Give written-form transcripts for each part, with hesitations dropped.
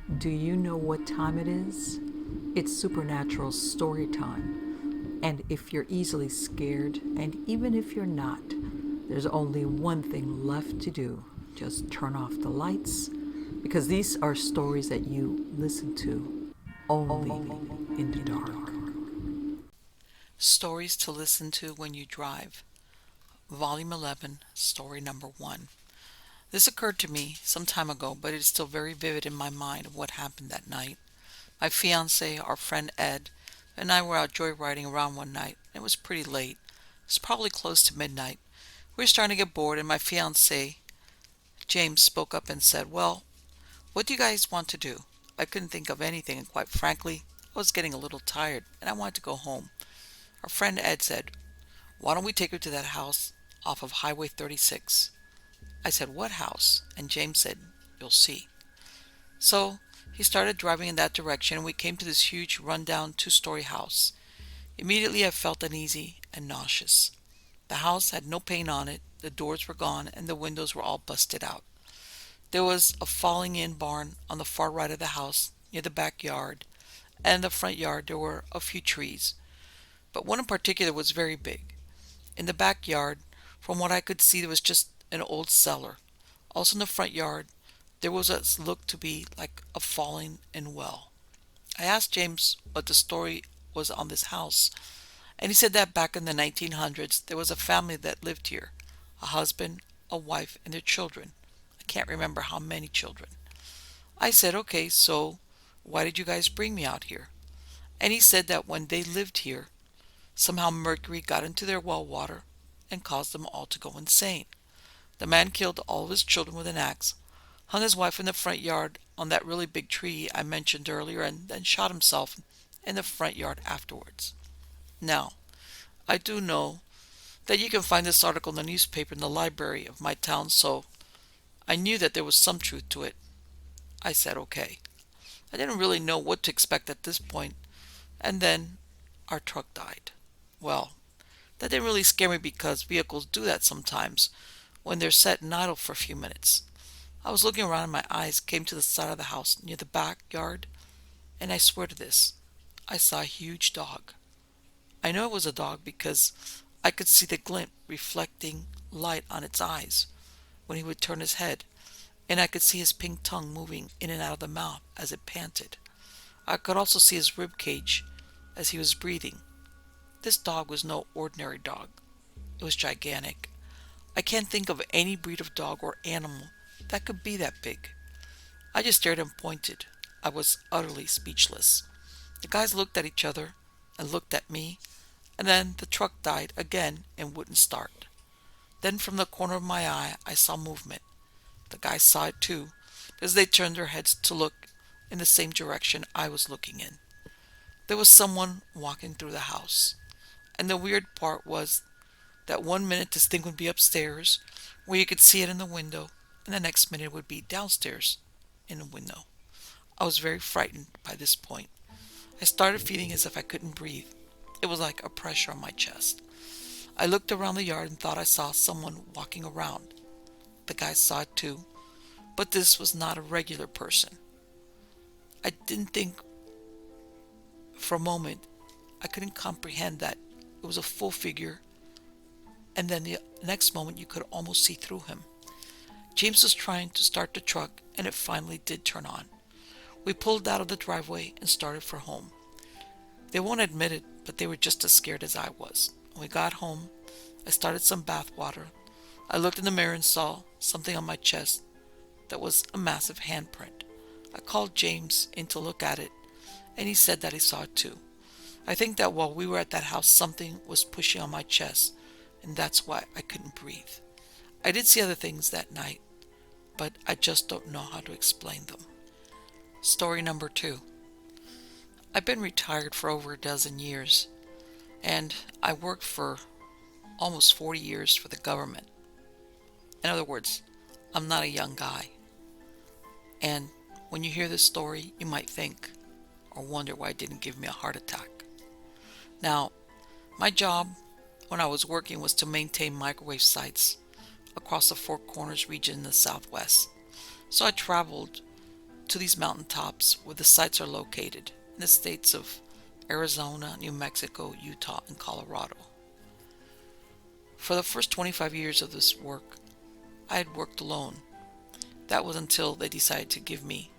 Do you know what time it is? It's supernatural story time. And if you're easily scared, and even if you're not, there's only one thing left to do. Just turn off the lights, because these are stories that you listen to only in the dark. Stories to Listen to When You Drive, Volume 11, Story Number 1. This occurred to me some time ago, but it is still very vivid in my mind of what happened that night. My fiance, our friend Ed, and I were out joyriding around one night. It was pretty late. It was probably close to midnight. We were starting to get bored, and my fiance, James, spoke up and said, "Well, what do you guys want to do?" I couldn't think of anything, and quite frankly, I was getting a little tired, and I wanted to go home. Our friend Ed said, "Why don't we take her to that house off of Highway 36?" I said, "What house?" And James said, "You'll see." So he started driving in that direction, and we came to this huge, run-down two-story house. Immediately I felt uneasy and nauseous. The house had no paint on it, the doors were gone, and the windows were all busted out. There was a falling-in barn on the far right of the house, near the backyard, and in the front yard there were a few trees, but one in particular was very big. In the backyard, from what I could see, there was just an old cellar. Also in the front yard, there was what looked to be like a falling-in well. I asked James what the story was on this house, and he said that back in the 1900s there was a family that lived here, a husband, a wife, and their children. I can't remember how many children. I said, "Okay, so why did you guys bring me out here?" And he said that when they lived here, somehow mercury got into their well water and caused them all to go insane. The man killed all of his children with an axe, hung his wife in the front yard on that really big tree I mentioned earlier, and then shot himself in the front yard afterwards. Now, I do know that you can find this article in the newspaper in the library of my town, so I knew that there was some truth to it. I said okay. I didn't really know what to expect at this point, and then our truck died. Well, that didn't really scare me because vehicles do that sometimes when they're set and idle for a few minutes. I was looking around and my eyes came to the side of the house near the backyard, and I swear to this, I saw a huge dog. I know it was a dog because I could see the glint reflecting light on its eyes when he would turn his head, and I could see his pink tongue moving in and out of the mouth as it panted. I could also see his rib cage as he was breathing. This dog was no ordinary dog. It was gigantic. I can't think of any breed of dog or animal that could be that big. I just stared and pointed. I was utterly speechless. The guys looked at each other and looked at me, and then the truck died again and wouldn't start. Then from the corner of my eye I saw movement. The guys saw it too, as they turned their heads to look in the same direction I was looking in. There was someone walking through the house, and the weird part was that one minute this thing would be upstairs, where you could see it in the window, and the next minute it would be downstairs in the window. I was very frightened by this point. I started feeling as if I couldn't breathe. It was like a pressure on my chest. I looked around the yard and thought I saw someone walking around. The guys saw it too, but this was not a regular person. I didn't think for a moment. I couldn't comprehend that it was a full figure, and then the next moment you could almost see through him. James was trying to start the truck, and it finally did turn on. We pulled out of the driveway and started for home. They won't admit it, but they were just as scared as I was. When we got home, I started some bath water. I looked in the mirror and saw something on my chest that was a massive handprint. I called James in to look at it, and he said that he saw it too. I think that while we were at that house, something was pushing on my chest, and that's why I couldn't breathe. I did see other things that night, but I just don't know how to explain them. Story number 2. I've been retired for over a dozen years, and I worked for almost 40 years for the government. In other words, I'm not a young guy. And when you hear this story, you might think or wonder why it didn't give me a heart attack. Now, my job when I was working was to maintain microwave sites across the Four Corners region in the Southwest. So I traveled to these mountaintops where the sites are located in the states of Arizona, New Mexico, Utah, and Colorado. For the first 25 years of this work, I had worked alone. That was until they decided to give me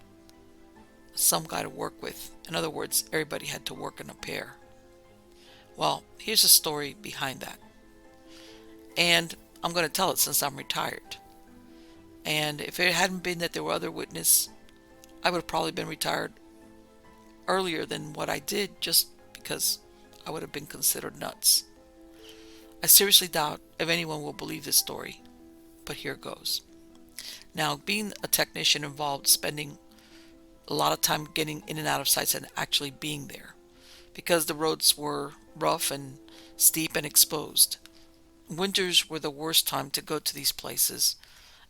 some guy to work with. In other words, everybody had to work in a pair. Well, here's the story behind that. And I'm going to tell it since I'm retired. And if it hadn't been that there were other witnesses, I would have probably been retired earlier than what I did, just because I would have been considered nuts. I seriously doubt if anyone will believe this story, but here goes. Now, being a technician involved spending a lot of time getting in and out of sites and actually being there, because the roads were rough and steep and exposed. Winters were the worst time to go to these places,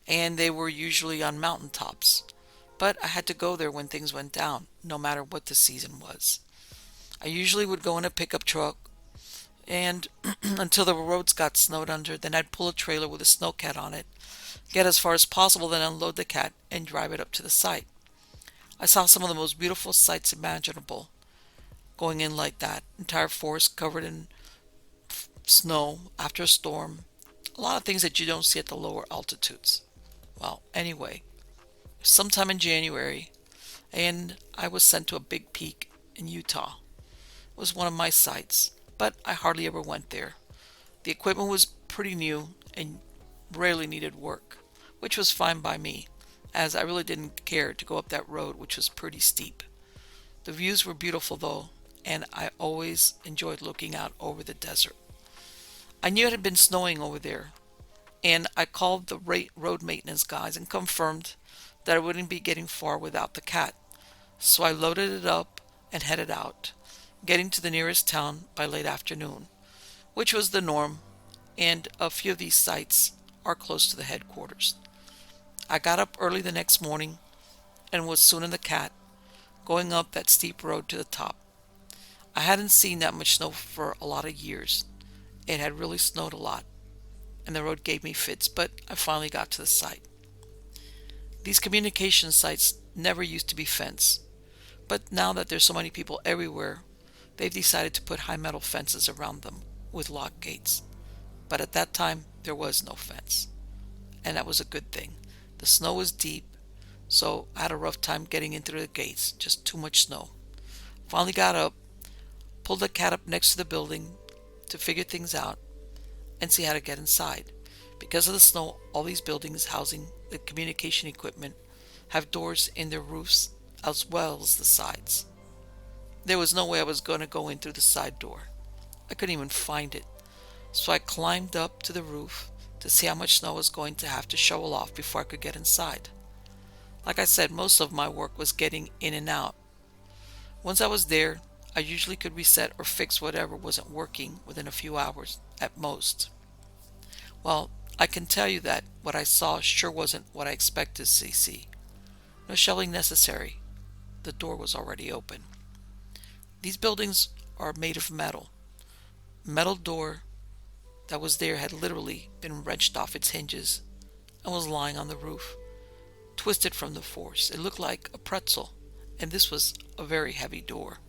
and they were usually on mountaintops. But I had to go there when things went down, no matter what the season was. I usually would go in a pickup truck, and until the roads got snowed under, then I'd pull a trailer with a snowcat on it, get as far as possible, then unload the cat and drive it up to the site. I saw some of the most beautiful sights imaginable going in like that. Entire forest covered in snow after a storm. A lot of things that you don't see at the lower altitudes. Well, anyway, sometime in January, and I was sent to a big peak in Utah. It was one of my sites, but I hardly ever went there. The equipment was pretty new and rarely needed work, which was fine by me, as I really didn't care to go up that road, which was pretty steep. The views were beautiful though, and I always enjoyed looking out over the desert. I knew it had been snowing over there, and I called the road maintenance guys and confirmed that I wouldn't be getting far without the cat. So I loaded it up and headed out, getting to the nearest town by late afternoon, which was the norm, and a few of these sites are close to the headquarters. I got up early the next morning and was soon in the cat, going up that steep road to the top. I hadn't seen that much snow for a lot of years. It had really snowed a lot, and the road gave me fits, but I finally got to the site. These communication sites never used to be fenced, but now that there's so many people everywhere, they've decided to put high metal fences around them with lock gates. But at that time, there was no fence, and that was a good thing. The snow was deep, so I had a rough time getting into the gates, just too much snow. Finally got up, pulled the cat up next to the building to figure things out and see how to get inside. Because of the snow, all these buildings housing the communication equipment have doors in their roofs as well as the sides. There was no way I was going to go in through the side door. I couldn't even find it. So I climbed up to the roof to see how much snow I was going to have to shovel off before I could get inside. Like I said, most of my work was getting in and out. Once I was there, I usually could reset or fix whatever wasn't working within a few hours at most. Well, I can tell you that what I saw sure wasn't what I expected to see. No shoveling necessary. The door was already open. These buildings are made of metal. Metal door that was there had literally been wrenched off its hinges and was lying on the roof, twisted from the force. It looked like a pretzel, and this was a very heavy door.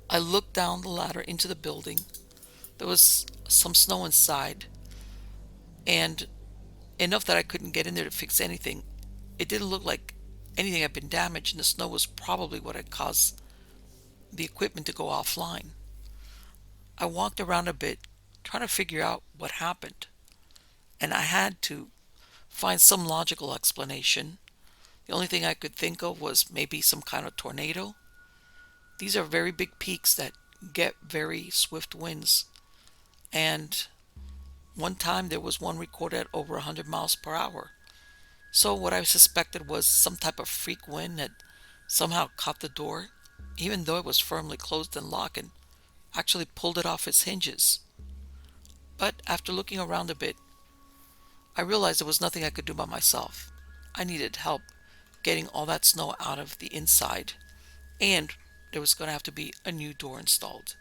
I looked down the ladder into the building. There was some snow inside, and enough that I couldn't get in there to fix anything. It didn't look like anything had been damaged, and the snow was probably what had caused the equipment to go offline. I walked around a bit, trying to figure out what happened, and I had to find some logical explanation. The only thing I could think of was maybe some kind of tornado. These are very big peaks that get very swift winds, and one time there was one recorded at over 100 miles per hour. So what I suspected was some type of freak wind that somehow caught the door, even though it was firmly closed and locked, and actually pulled it off its hinges. But after looking around a bit, I realized there was nothing I could do by myself. I needed help getting all that snow out of the inside, and there was going to have to be a new door installed.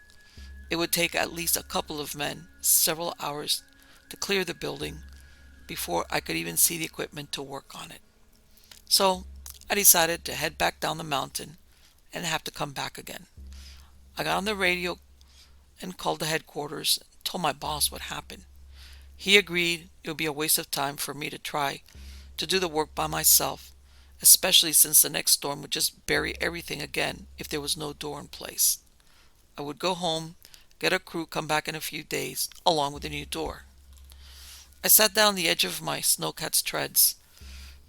It would take at least a couple of men, several hours, to clear the building before I could even see the equipment to work on it. So I decided to head back down the mountain and have to come back again. I got on the radio and called the headquarters and told my boss what happened. He agreed it would be a waste of time for me to try to do the work by myself, especially since the next storm would just bury everything again if there was no door in place. I would go home, get a crew, come back in a few days, along with a new door. I sat down on the edge of my snowcat's treads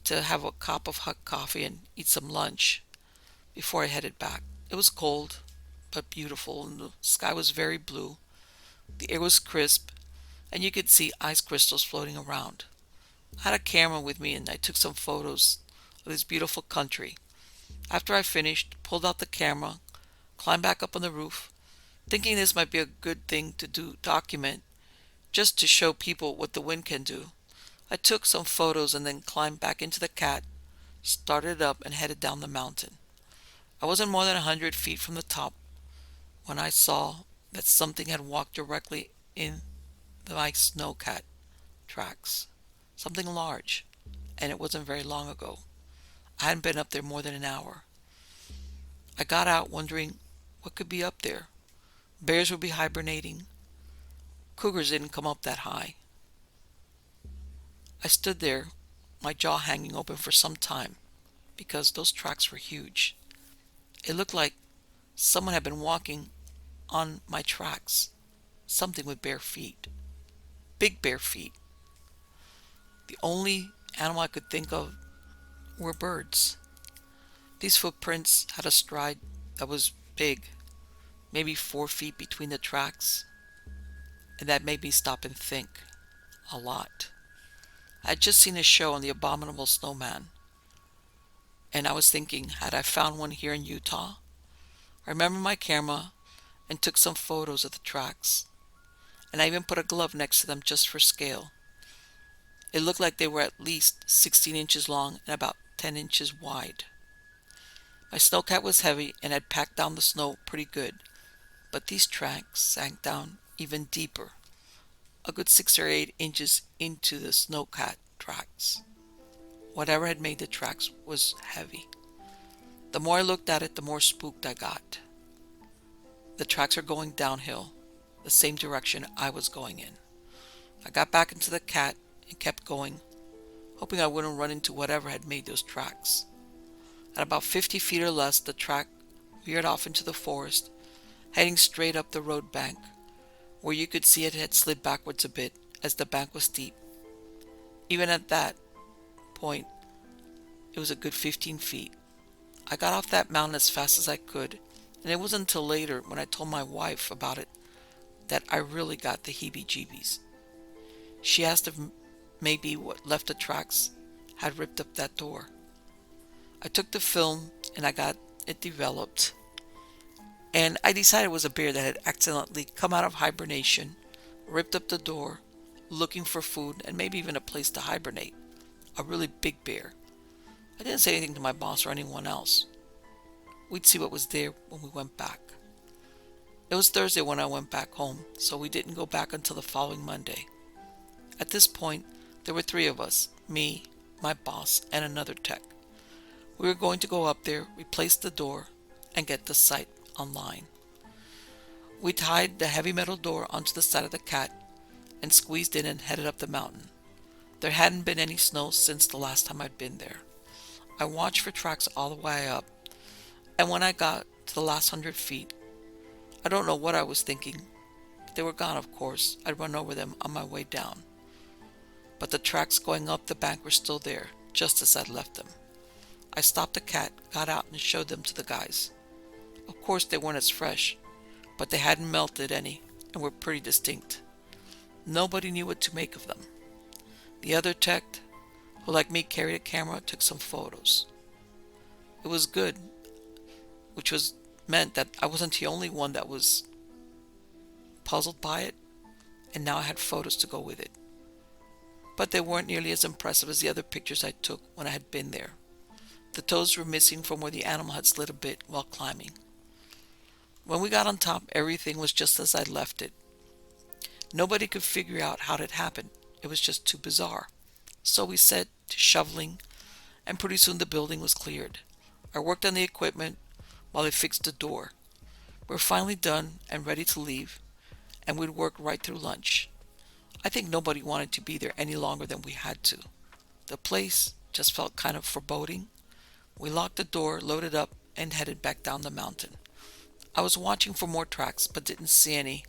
to have a cup of hot coffee and eat some lunch before I headed back. It was cold, but beautiful, and the sky was very blue. The air was crisp, and you could see ice crystals floating around. I had a camera with me and I took some photos of this beautiful country. After I finished, pulled out the camera, climbed back up on the roof, thinking this might be a good thing to document, just to show people what the wind can do. I took some photos and then climbed back into the cat, started up and headed down the mountain. I wasn't more than 100 feet from the top when I saw that something had walked directly in my snowcat tracks. Something large, and it wasn't very long ago. I hadn't been up there more than an hour. I got out wondering what could be up there. Bears would be hibernating. Cougars didn't come up that high. I stood there, my jaw hanging open for some time, because those tracks were huge. It looked like someone had been walking on my tracks. Something with bare feet. Big bare feet. The only animal I could think of were birds. These footprints had a stride that was big, maybe 4 feet between the tracks, and that made me stop and think a lot. I had just seen a show on the abominable snowman, and I was thinking, had I found one here in Utah? I remembered my camera and took some photos of the tracks, and I even put a glove next to them just for scale. It looked like they were at least 16 inches long and about 10 inches wide. My snowcat was heavy and had packed down the snow pretty good, but these tracks sank down even deeper, a good 6 or 8 inches into the snowcat tracks. Whatever had made the tracks was heavy. The more I looked at it, the more spooked I got. The tracks are going downhill, the same direction I was going in. I got back into the cat and kept going, hoping I wouldn't run into whatever had made those tracks. At about 50 feet or less, the track veered off into the forest, heading straight up the road bank, where you could see it had slid backwards a bit as the bank was steep. Even at that point, it was a good 15 feet. I got off that mountain as fast as I could, and it wasn't until later when I told my wife about it that I really got the heebie-jeebies. She asked if maybe what left the tracks had ripped up that door. I took the film and I got it developed, and I decided it was a bear that had accidentally come out of hibernation, ripped up the door, looking for food and maybe even a place to hibernate. A really big bear. I didn't say anything to my boss or anyone else. We'd see what was there when we went back. It was Thursday when I went back home, so we didn't go back until the following Monday. At this point, there were 3 of us, me, my boss, and another tech. We were going to go up there, replace the door, and get the site online. We tied the heavy metal door onto the side of the cat and squeezed in and headed up the mountain. There hadn't been any snow since the last time I'd been there. I watched for tracks all the way up, and when I got to the last 100 feet, I don't know what I was thinking. They were gone, of course. I'd run over them on my way down. But the tracks going up the bank were still there, just as I'd left them. I stopped the cat, got out, and showed them to the guys. Of course, they weren't as fresh, but they hadn't melted any and were pretty distinct. Nobody knew what to make of them. The other tech, who like me carried a camera, took some photos. It was good, which meant that I wasn't the only one that was puzzled by it, and now I had photos to go with it. But they weren't nearly as impressive as the other pictures I took when I had been there. The toes were missing from where the animal had slid a bit while climbing. When we got on top, everything was just as I'd left it. Nobody could figure out how it happened. It was just too bizarre. So we set to shoveling and pretty soon the building was cleared. I worked on the equipment while they fixed the door. We were finally done and ready to leave, and we'd worked right through lunch. I think nobody wanted to be there any longer than we had to. The place just felt kind of foreboding. We locked the door, loaded up, and headed back down the mountain. I was watching for more tracks, but didn't see any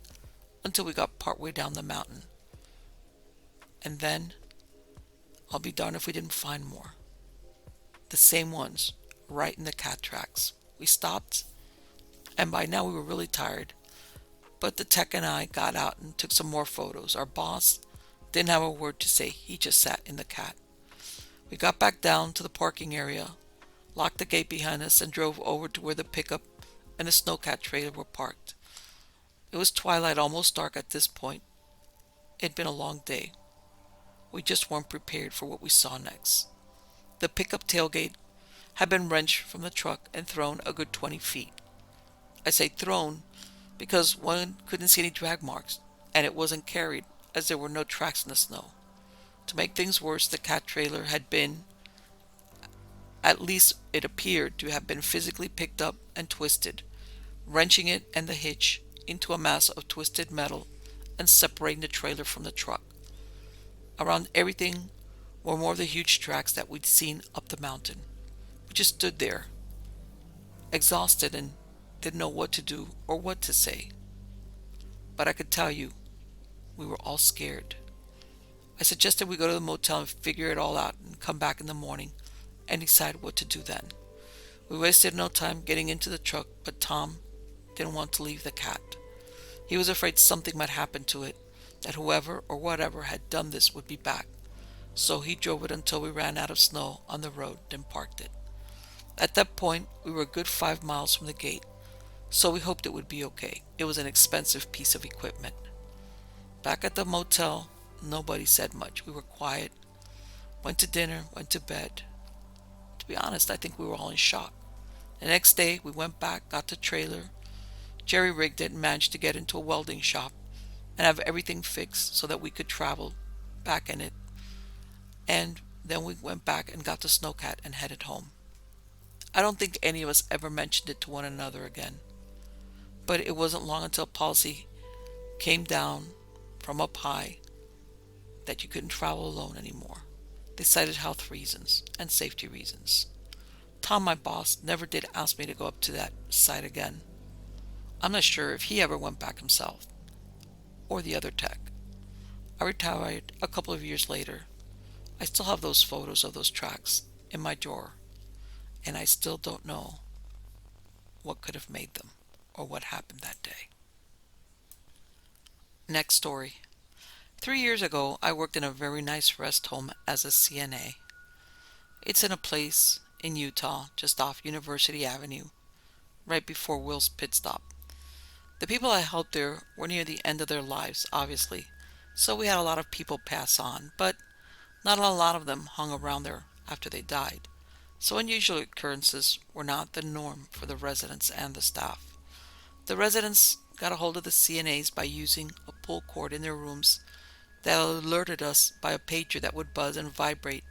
until we got partway down the mountain. And then, I'll be darned if we didn't find more. The same ones, right in the cat tracks. We stopped, and by now we were really tired, but the tech and I got out and took some more photos. Our boss didn't have a word to say. He just sat in the cat. We got back down to the parking area, locked the gate behind us, and drove over to where the pickup and the snowcat trailer were parked. It was twilight, almost dark at this point. It had been a long day. We just weren't prepared for what we saw next. The pickup tailgate had been wrenched from the truck and thrown a good 20 feet. I say thrown because one couldn't see any drag marks, and it wasn't carried as there were no tracks in the snow. To make things worse, the cat trailer had been, at least it appeared to have been, physically picked up and twisted, wrenching it and the hitch into a mass of twisted metal and separating the trailer from the truck. Around everything were more of the huge tracks that we'd seen up the mountain. We just stood there, exhausted, and didn't know what to do or what to say. But I could tell you, we were all scared. I suggested we go to the motel and figure it all out and come back in the morning and decide what to do then. We wasted no time getting into the truck, but Tom didn't want to leave the cat. He was afraid something might happen to it, that whoever or whatever had done this would be back. So he drove it until we ran out of snow on the road, then parked it. At that point, we were a good 5 miles from the gate, so we hoped it would be okay. It was an expensive piece of equipment. Back at the motel, nobody said much. We were quiet, went to dinner, went to bed. To be honest, I think we were all in shock. The next day, we went back, got the trailer, jerry-rigged it, and managed to get into a welding shop and have everything fixed so that we could travel back in it. And then we went back and got the snowcat and headed home. I don't think any of us ever mentioned it to one another again. But it wasn't long until policy came down from up high that you couldn't travel alone anymore. They cited health reasons and safety reasons. Tom, my boss, never did ask me to go up to that site again. I'm not sure if he ever went back himself, or the other tech. I retired a couple of years later. I still have those photos of those tracks in my drawer, and I still don't know what could have made them or what happened that day. Next story. 3 years ago, I worked in a very nice rest home as a CNA. It's in a place in Utah, just off University Avenue, right before Will's Pit Stop. The people I helped there were near the end of their lives, obviously, so we had a lot of people pass on, but not a lot of them hung around there after they died. So unusual occurrences were not the norm for the residents and the staff. The residents got a hold of the CNAs by using a pull cord in their rooms that alerted us by a pager that would buzz and vibrate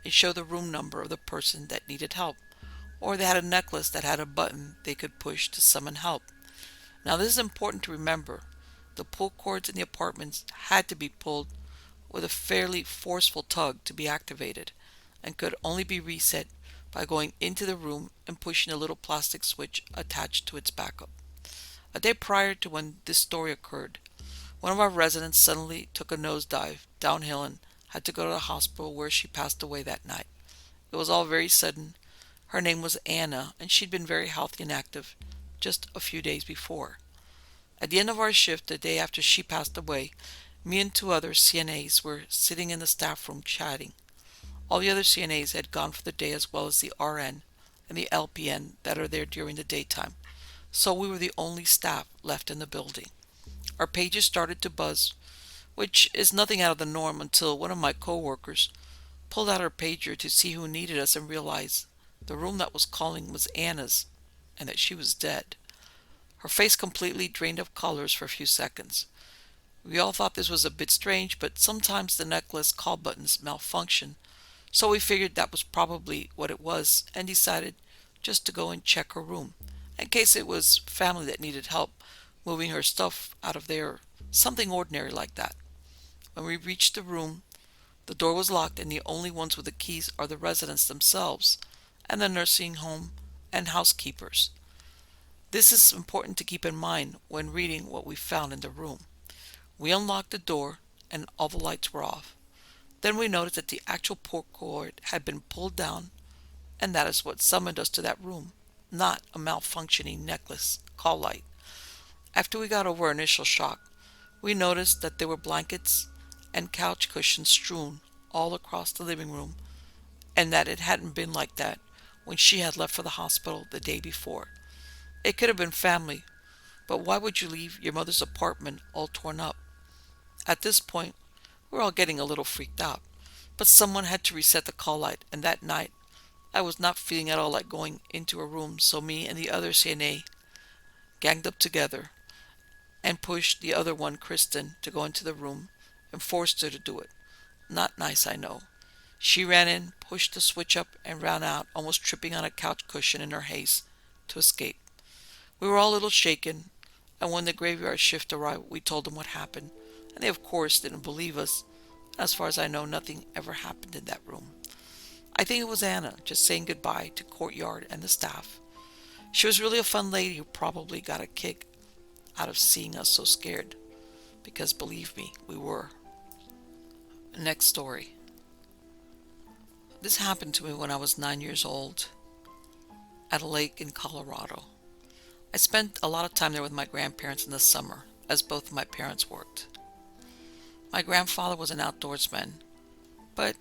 and show the room number of the person that needed help, or they had a necklace that had a button they could push to summon help. Now this is important to remember. The pull cords in the apartments had to be pulled with a fairly forceful tug to be activated, and could only be reset by going into the room and pushing a little plastic switch attached to its backup. A day prior to when this story occurred, one of our residents suddenly took a nosedive downhill and had to go to the hospital, where she passed away that night. It was all very sudden. Her name was Anna, and she'd been very healthy and active just a few days before. At the end of our shift, the day after she passed away, me and 2 other CNAs were sitting in the staff room chatting. All the other CNAs had gone for the day, as well as the RN and the LPN that are there during the daytime, so we were the only staff left in the building. Our pages started to buzz, which is nothing out of the norm, until one of my coworkers pulled out her pager to see who needed us and realized the room that was calling was Anna's, and that she was dead. Her face completely drained of colors for a few seconds. We all thought this was a bit strange, but sometimes the necklace call buttons malfunction, So we figured that was probably what it was and decided just to go and check her room in case it was family that needed help moving her stuff out of there, something ordinary like that. When we reached the room, the door was locked and the only ones with the keys are the residents themselves and the nursing home and housekeepers. This is important to keep in mind when reading what we found in the room. We unlocked the door and all the lights were off. Then we noticed that the actual port cord had been pulled down, and that is what summoned us to that room, not a malfunctioning necklace call light. After we got over our initial shock, we noticed that there were blankets and couch cushions strewn all across the living room, and that it hadn't been like that when she had left for the hospital the day before. It could have been family, but why would you leave your mother's apartment all torn up? At this point, we were all getting a little freaked out, but someone had to reset the call light, and that night I was not feeling at all like going into a room, so me and the other CNA ganged up together and pushed the other one, Kristen, to go into the room and forced her to do it. Not nice, I know. She ran in, pushed the switch up, and ran out, almost tripping on a couch cushion in her haste to escape. We were all a little shaken, and when the graveyard shift arrived, we told them what happened, and they of course didn't believe us. As far as I know, nothing ever happened in that room. I think it was Anna just saying goodbye to Courtyard and the staff. She was really a fun lady who probably got a kick out of seeing us so scared, because believe me, we were. Next story. This happened to me when I was 9 years old at a lake in Colorado. I spent a lot of time there with my grandparents in the summer, as both of my parents worked. My grandfather was an outdoorsman, but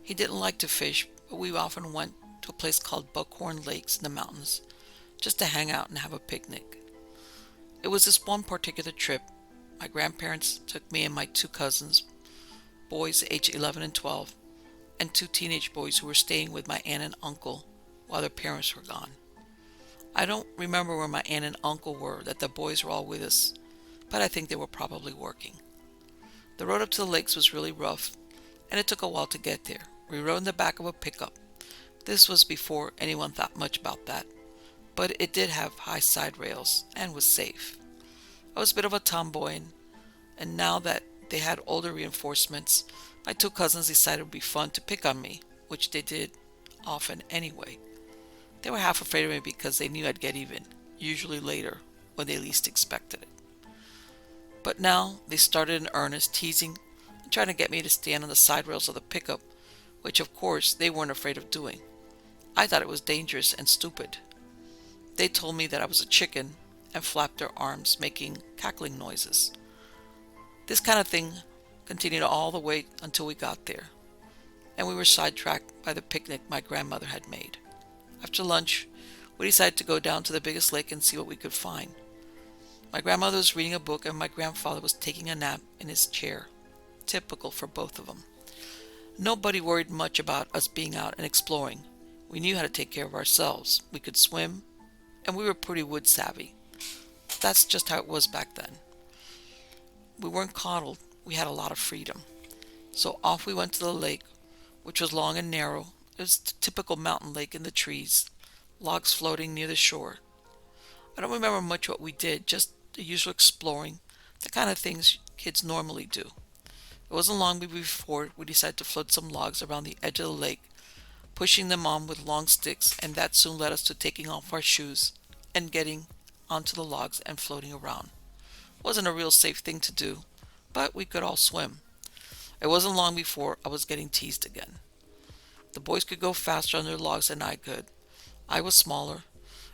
he didn't like to fish, but we often went to a place called Buckhorn Lakes in the mountains just to hang out and have a picnic. It was this one particular trip. My grandparents took me and my two cousins, boys aged 11 and 12, and two teenage boys who were staying with my aunt and uncle while their parents were gone. I don't remember where my aunt and uncle were that the boys were all with us, but I think they were probably working. The road up to the lakes was really rough, and it took a while to get there. We rode in the back of a pickup. This was before anyone thought much about that, but it did have high side rails and was safe. I was a bit of a tomboy, and now that they had older reinforcements, my two cousins decided it would be fun to pick on me, which they did often anyway. They were half afraid of me because they knew I'd get even, usually later, when they least expected it. But now they started in earnest, teasing and trying to get me to stand on the side rails of the pickup, which of course they weren't afraid of doing. I thought it was dangerous and stupid. They told me that I was a chicken and flapped their arms, making cackling noises. This kind of thing continued all the way until we got there, and we were sidetracked by the picnic my grandmother had made. After lunch, we decided to go down to the biggest lake and see what we could find. My grandmother was reading a book and my grandfather was taking a nap in his chair. Typical for both of them. Nobody worried much about us being out and exploring. We knew how to take care of ourselves. We could swim, and we were pretty wood savvy. That's just how it was back then. We weren't coddled. We had a lot of freedom. So off we went to the lake, which was long and narrow. It was the typical mountain lake in the trees, logs floating near the shore. I don't remember much what we did, just the usual exploring, the kind of things kids normally do. It wasn't long before we decided to float some logs around the edge of the lake, pushing them on with long sticks, and that soon led us to taking off our shoes and getting onto the logs and floating around. It wasn't a real safe thing to do, but we could all swim. It wasn't long before I was getting teased again. The boys could go faster on their logs than I could. I was smaller,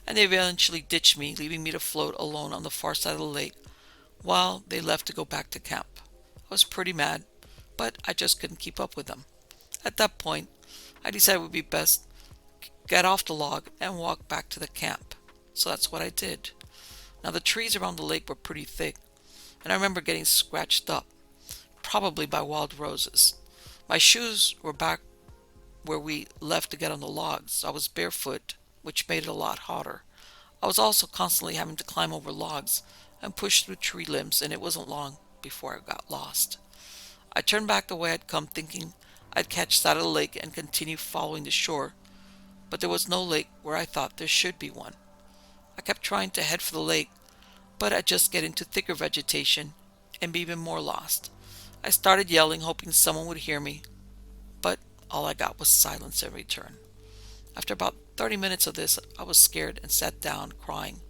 and they eventually ditched me, leaving me to float alone on the far side of the lake while they left to go back to camp. I was pretty mad, but I just couldn't keep up with them. At that point, I decided it would be best to get off the log and walk back to the camp. So that's what I did. Now the trees around the lake were pretty thick, and I remember getting scratched up, probably by wild roses. My shoes were back where we left to get on the logs. I was barefoot, which made it a lot hotter. I was also constantly having to climb over logs and push through tree limbs, and it wasn't long before I got lost. I turned back the way I'd come, thinking I'd catch sight of the lake and continue following the shore, but there was no lake where I thought there should be one. I kept trying to head for the lake, but I'd just get into thicker vegetation and be even more lost. I started yelling, hoping someone would hear me, but all I got was silence in return. After about 30 minutes of this, I was scared and sat down, crying.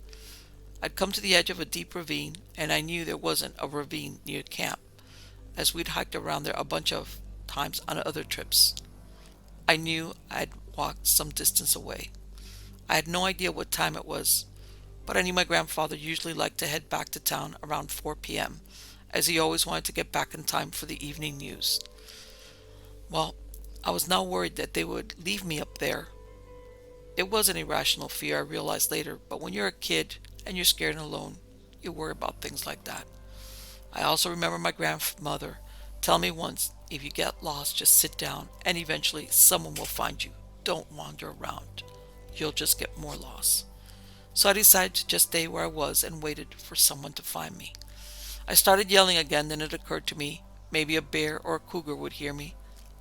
I'd come to the edge of a deep ravine, and I knew there wasn't a ravine near camp, as we'd hiked around there a bunch of times on other trips. I knew I'd walked some distance away. I had no idea what time it was, but I knew my grandfather usually liked to head back to town around 4 p.m., as he always wanted to get back in time for the evening news. Well, I was now worried that they would leave me up there. It was an irrational fear, I realized later, but when you're a kid and you're scared and alone, you worry about things like that. I also remember my grandmother telling me once, if you get lost, just sit down and eventually someone will find you. Don't wander around. You'll just get more lost. So I decided to just stay where I was and waited for someone to find me. I started yelling again, then it occurred to me maybe a bear or a cougar would hear me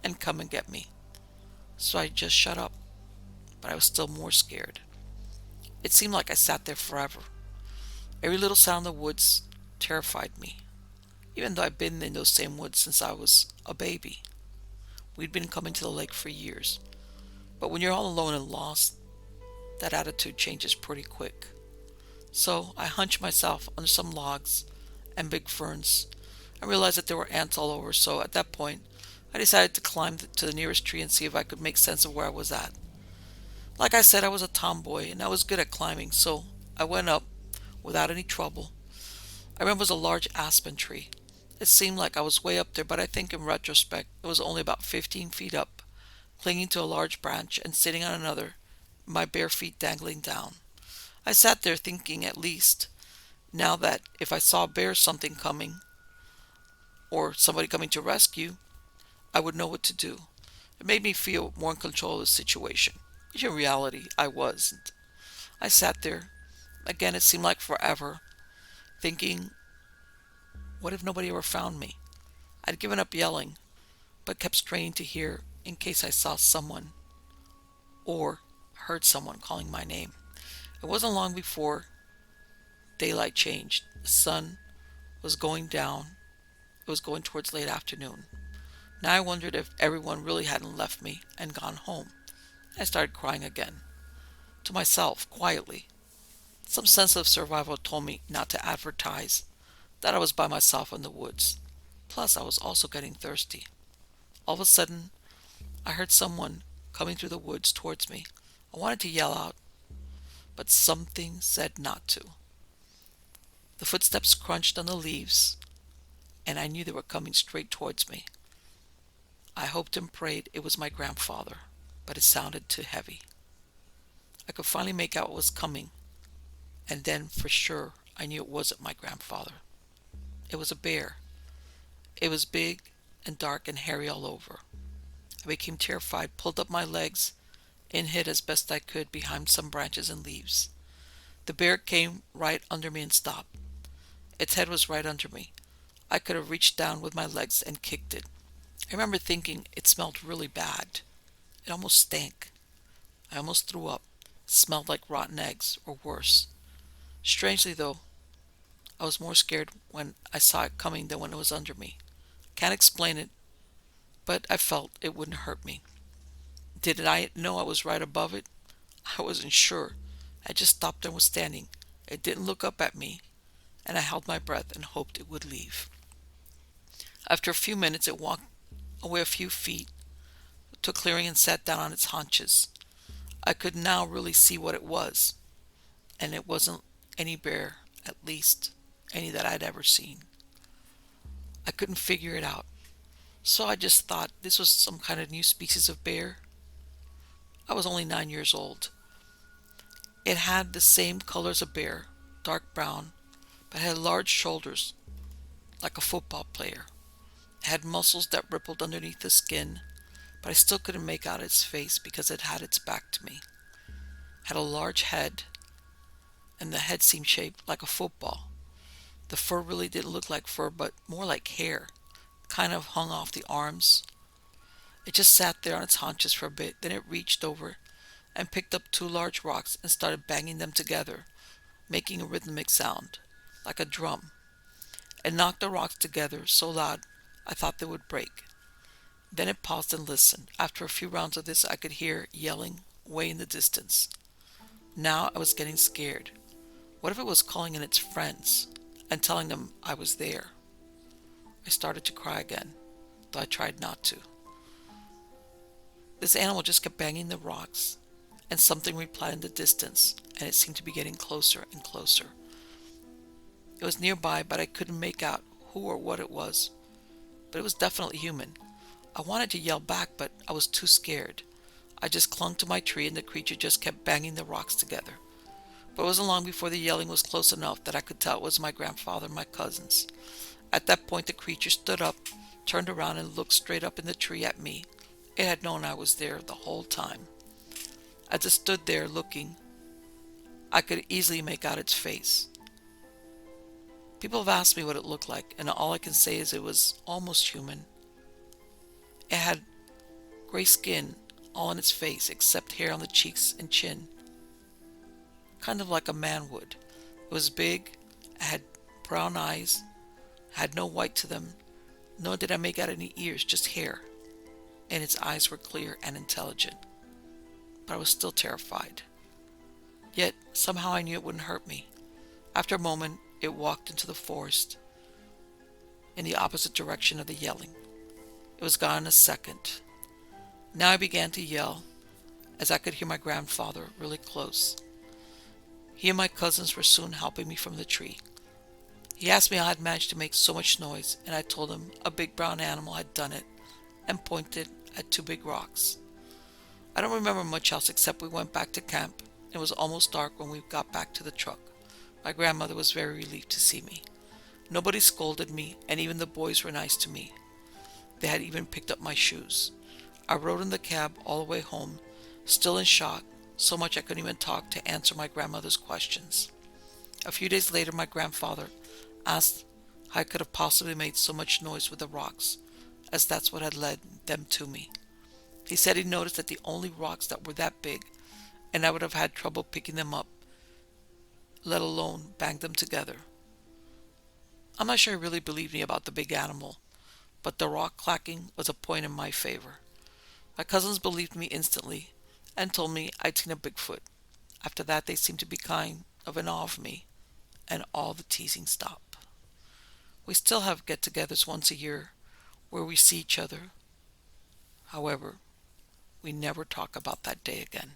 and come and get me. So I just shut up, but I was still more scared. It seemed like I sat there forever. Every little sound in the woods terrified me, even though I'd been in those same woods since I was a baby. We'd been coming to the lake for years, but when you're all alone and lost, that attitude changes pretty quick. So I hunched myself under some logs and big ferns. I realized that there were ants all over, so at that point, I decided to climb to the nearest tree and see if I could make sense of where I was at. Like I said, I was a tomboy and I was good at climbing, so I went up without any trouble. I remember it was a large aspen tree. It seemed like I was way up there, but I think in retrospect, it was only about 15 feet up, clinging to a large branch and sitting on another, my bare feet dangling down. I sat there thinking, at least, now that if I saw a bear or something coming, or somebody coming to rescue, I would know what to do. It made me feel more in control of the situation, which in reality I wasn't. I sat there. Again, it seemed like forever, thinking, what if nobody ever found me? I'd given up yelling, but kept straining to hear in case I saw someone or heard someone calling my name. It wasn't long before daylight changed. The sun was going down. It was going towards late afternoon. Now I wondered if everyone really hadn't left me and gone home. I started crying again. To myself, quietly. Some sense of survival told me not to advertise that I was by myself in the woods. Plus, I was also getting thirsty. All of a sudden, I heard someone coming through the woods towards me. I wanted to yell out, but something said not to. The footsteps crunched on the leaves, and I knew they were coming straight towards me. I hoped and prayed it was my grandfather, but it sounded too heavy. I could finally make out what was coming, and then for sure I knew it wasn't my grandfather. It was a bear. It was big and dark and hairy all over. I became terrified, pulled up my legs, and hid as best I could behind some branches and leaves. The bear came right under me and stopped. Its head was right under me. I could have reached down with my legs and kicked it. I remember thinking it smelled really bad. It almost stank. I almost threw up. It smelled like rotten eggs, or worse. Strangely though, I was more scared when I saw it coming than when it was under me. Can't explain it, but I felt it wouldn't hurt me. Did I know I was right above it? I wasn't sure. I just stopped and was standing. It didn't look up at me, and I held my breath and hoped it would leave. After a few minutes, it walked away a few feet to a clearing and sat down on its haunches. I could now really see what it was, and it wasn't any bear, at least any that I'd ever seen. I couldn't figure it out, so I just thought this was some kind of new species of bear. I was only 9 years old. It had the same color as a bear, dark brown, but had large shoulders, like a football player. It had muscles that rippled underneath the skin, but I still couldn't make out its face because it had its back to me. It had a large head, and the head seemed shaped like a football. The fur really didn't look like fur, but more like hair, kind of hung off the arms. It just sat there on its haunches for a bit, then it reached over and picked up two large rocks and started banging them together, making a rhythmic sound, like a drum. It knocked the rocks together so loud I thought they would break. Then it paused and listened. After a few rounds of this, I could hear yelling way in the distance. Now I was getting scared. What if it was calling in its friends and telling them I was there? I started to cry again, though I tried not to. This animal just kept banging the rocks, and something replied in the distance, and it seemed to be getting closer and closer. It was nearby, but I couldn't make out who or what it was. But it was definitely human. I wanted to yell back, but I was too scared. I just clung to my tree, and the creature just kept banging the rocks together. But it wasn't long before the yelling was close enough that I could tell it was my grandfather and my cousins. At that point, the creature stood up, turned around, and looked straight up in the tree at me. It had known I was there the whole time. As it stood there looking, I could easily make out its face. People have asked me what it looked like, and all I can say is it was almost human. It had gray skin all on its face except hair on the cheeks and chin, kind of like a man would. It was big, it had brown eyes, had no white to them, nor did I make out any ears, just hair, and its eyes were clear and intelligent. But I was still terrified. Yet somehow I knew it wouldn't hurt me. After a moment, it walked into the forest in the opposite direction of the yelling. It was gone in a second. Now I began to yell, as I could hear my grandfather really close. He and my cousins were soon helping me from the tree. He asked me how I had managed to make so much noise, and I told him a big brown animal had done it, and pointed at two big rocks. I don't remember much else except we went back to camp. It was almost dark when we got back to the truck. My grandmother was very relieved to see me. Nobody scolded me, and even the boys were nice to me. They had even picked up my shoes. I rode in the cab all the way home, still in shock, so much I couldn't even talk to answer my grandmother's questions. A few days later, my grandfather asked how I could have possibly made so much noise with the rocks, as that's what had led them to me. He said he noticed that the only rocks that were that big, and I would have had trouble picking them up, let alone bang them together. I'm not sure he really believed me about the big animal, but the rock clacking was a point in my favor. My cousins believed me instantly and told me I'd seen a Bigfoot. After that, they seemed to be kind of in awe of me, and all the teasing stopped. We still have get-togethers once a year where we see each other. However, we never talk about that day again.